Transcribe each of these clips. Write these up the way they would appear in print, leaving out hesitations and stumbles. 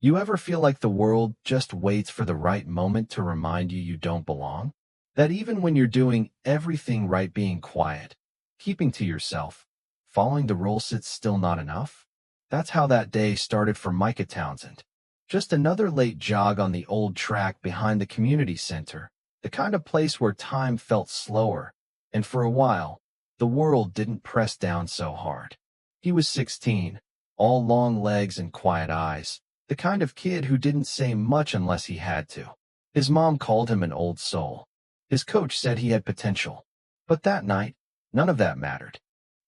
You ever feel like the world just waits for the right moment to remind you you don't belong? That even when you're doing everything right, being quiet, keeping to yourself, following the rules, it's still not enough? That's how that day started for Micah Townsend. Just another late jog on the old track behind the community center, the kind of place where time felt slower, and for a while, the world didn't press down so hard. He was 16, all long legs and quiet eyes, the kind of kid who didn't say much unless he had to. His mom called him an old soul. His coach said he had potential. But that night, none of that mattered.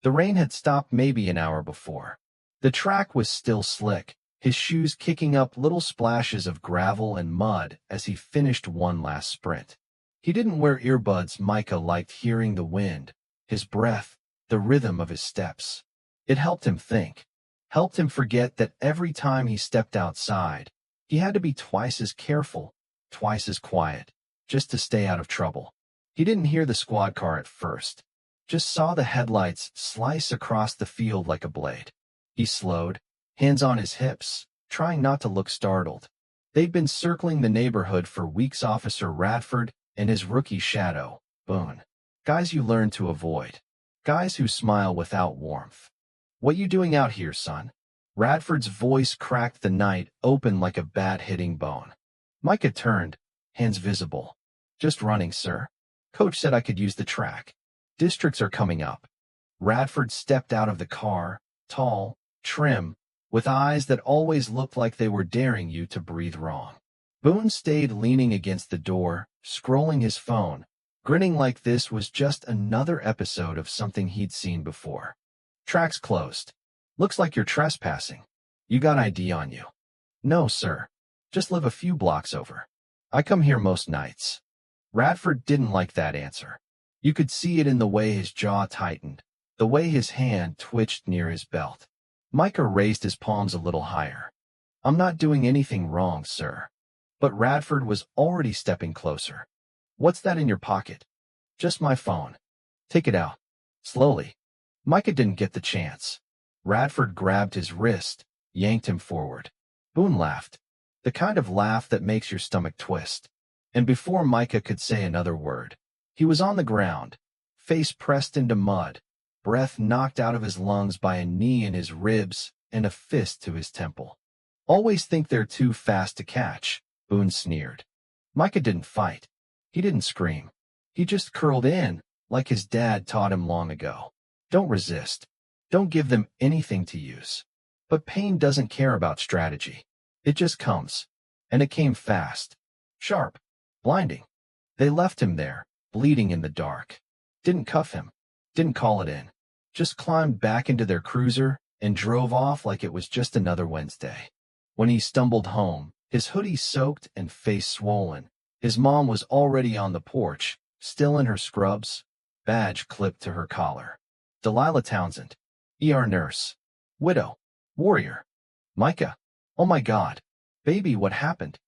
The rain had stopped maybe an hour before. The track was still slick, his shoes kicking up little splashes of gravel and mud as he finished one last sprint. He didn't wear earbuds. Micah liked hearing the wind, his breath, the rhythm of his steps. It helped him think, helped him forget that every time he stepped outside, he had to be twice as careful, twice as quiet, just to stay out of trouble. He didn't hear the squad car at first, just saw the headlights slice across the field like a blade. He slowed, hands on his hips, trying not to look startled. They'd been circling the neighborhood for weeks. Officer Radford and his rookie shadow, Boone. Guys you learn to avoid. Guys who smile without warmth. "What you doing out here, son?" Radford's voice cracked the night open like a bat hitting bone. Micah turned, hands visible. "Just running, sir. Coach said I could use the track. Districts are coming up." Radford stepped out of the car, tall, trim, with eyes that always looked like they were daring you to breathe wrong. Boone stayed leaning against the door, scrolling his phone, grinning like this was just another episode of something he'd seen before. "Track's closed. Looks like you're trespassing. You got ID on you?" "No, sir. Just live a few blocks over. I come here most nights." Radford didn't like that answer. You could see it in the way his jaw tightened, the way his hand twitched near his belt. Micah raised his palms a little higher. "I'm not doing anything wrong, sir." But Radford was already stepping closer. "What's that in your pocket?" "Just my phone." "Take it out." Slowly. Micah didn't get the chance. Radford grabbed his wrist, yanked him forward. Boone laughed. The kind of laugh that makes your stomach twist. And before Micah could say another word, he was on the ground, face pressed into mud, breath knocked out of his lungs by a knee in his ribs and a fist to his temple. "Always think they're too fast to catch," Boone sneered. Micah didn't fight. He didn't scream. He just curled in, like his dad taught him long ago. Don't resist. Don't give them anything to use. But pain doesn't care about strategy. It just comes. And it came fast. Sharp. Blinding. They left him there, bleeding in the dark. Didn't cuff him. Didn't call it in. Just climbed back into their cruiser and drove off like it was just another Wednesday. When he stumbled home, his hoodie soaked and face swollen, his mom was already on the porch, still in her scrubs, badge clipped to her collar. Delilah Townsend. ER nurse. Widow. Warrior. Micah. "Oh my God. Baby, what happened?"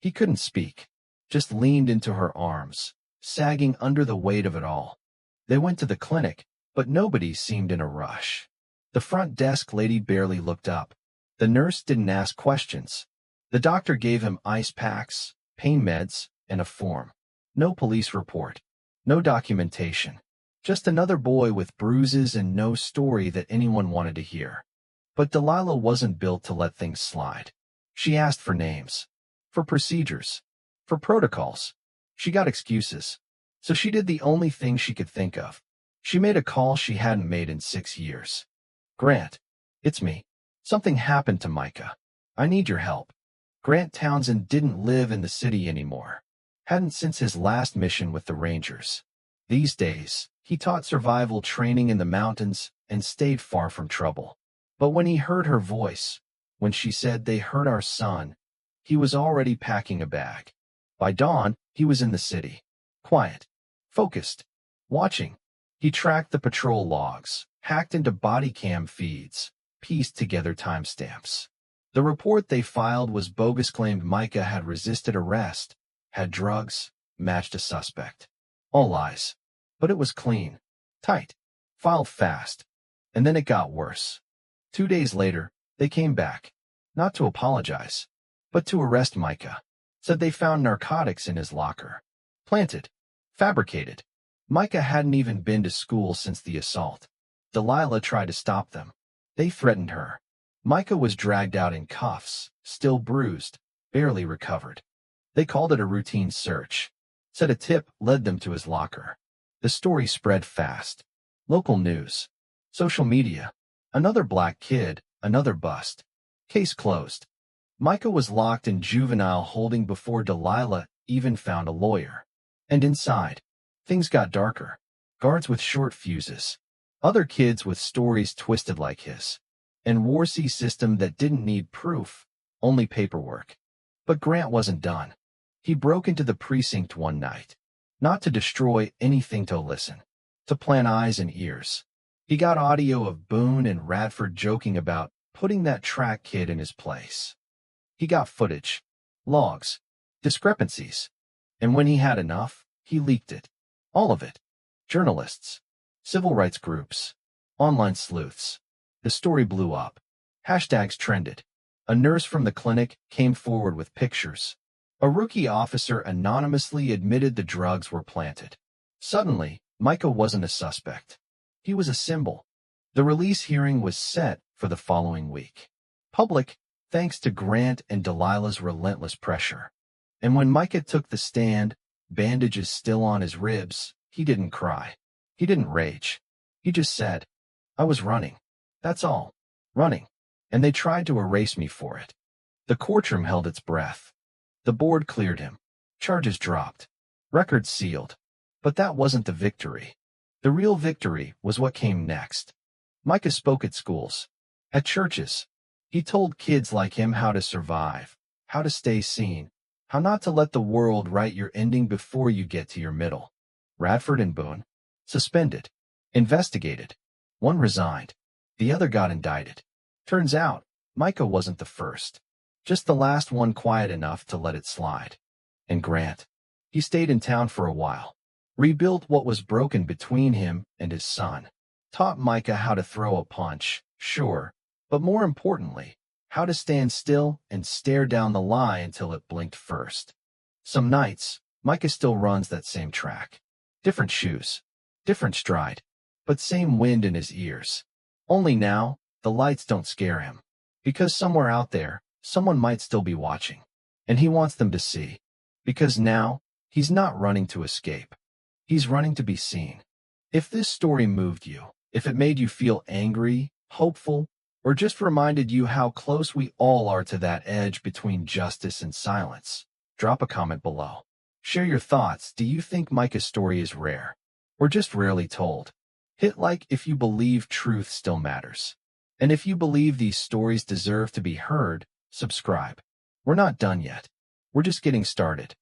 He couldn't speak. Just leaned into her arms, sagging under the weight of it all. They went to the clinic, but nobody seemed in a rush. The front desk lady barely looked up. The nurse didn't ask questions. The doctor gave him ice packs, pain meds, and a form. No police report. No documentation. Just another boy with bruises and no story that anyone wanted to hear. But Delilah wasn't built to let things slide. She asked for names. For procedures. For protocols. She got excuses. So she did the only thing she could think of. She made a call she hadn't made in 6 years. "Grant. It's me. Something happened to Micah. I need your help." Grant Townsend didn't live in the city anymore. Hadn't since his last mission with the Rangers. These days, he taught survival training in the mountains and stayed far from trouble. But when he heard her voice, when she said they heard our son, he was already packing a bag. By dawn, he was in the city. Quiet. Focused. Watching. He tracked the patrol logs, hacked into body cam feeds, pieced together timestamps. The report they filed was bogus, claimed Micah had resisted arrest, had drugs, matched a suspect. All lies. But it was clean. Tight. Filed fast. And then it got worse. 2 days later, they came back. Not to apologize. but to arrest Micah. Said they found narcotics in his locker. Planted. Fabricated. Micah hadn't even been to school since the assault. Delilah tried to stop them. They threatened her. Micah was dragged out in cuffs, still bruised, barely recovered. They called it a routine search. Said a tip led them to his locker. The story spread fast. Local news. Social media. Another black kid, another bust. Case closed. Micah was locked in juvenile holding before Delilah even found a lawyer. And inside, things got darker. Guards with short fuses. Other kids with stories twisted like his. An Warsi system that didn't need proof, only paperwork. But Grant wasn't done. He broke into the precinct one night. Not to destroy anything, to listen. To plant eyes and ears. He got audio of Boone and Radford joking about putting that track kid in his place. He got footage, logs, discrepancies. And when he had enough, he leaked it. All of it. Journalists, civil rights groups, online sleuths. The story blew up. Hashtags trended. A nurse from the clinic came forward with pictures. A rookie officer anonymously admitted the drugs were planted. Suddenly, Micah wasn't a suspect. He was a symbol. The release hearing was set for the following week. Public, thanks to Grant and Delilah's relentless pressure. And when Micah took the stand, bandages still on his ribs, he didn't cry. He didn't rage. He just said, "I was running. That's all. Running. And they tried to erase me for it." The courtroom held its breath. The board cleared him. Charges dropped. Records sealed. But that wasn't the victory. The real victory was what came next. Micah spoke at schools. At churches. He told kids like him how to survive, how to stay seen, how not to let the world write your ending before you get to your middle. Radford and Boone. Suspended. Investigated. One resigned. The other got indicted. Turns out, Micah wasn't the first. Just the last one quiet enough to let it slide. And Grant. He stayed in town for a while. Rebuilt what was broken between him and his son. Taught Micah how to throw a punch, sure, but more importantly, how to stand still and stare down the lie until it blinked first. Some nights, Micah still runs that same track. Different shoes, different stride, but same wind in his ears. Only now, the lights don't scare him. Because somewhere out there, someone might still be watching. And he wants them to see. Because now, he's not running to escape. He's running to be seen. If this story moved you, if it made you feel angry, hopeful, or just reminded you how close we all are to that edge between justice and silence, drop a comment below. Share your thoughts. Do you think Micah's story is rare? Or just rarely told? Hit like if you believe truth still matters. And if you believe these stories deserve to be heard, subscribe. We're not done yet. We're just getting started.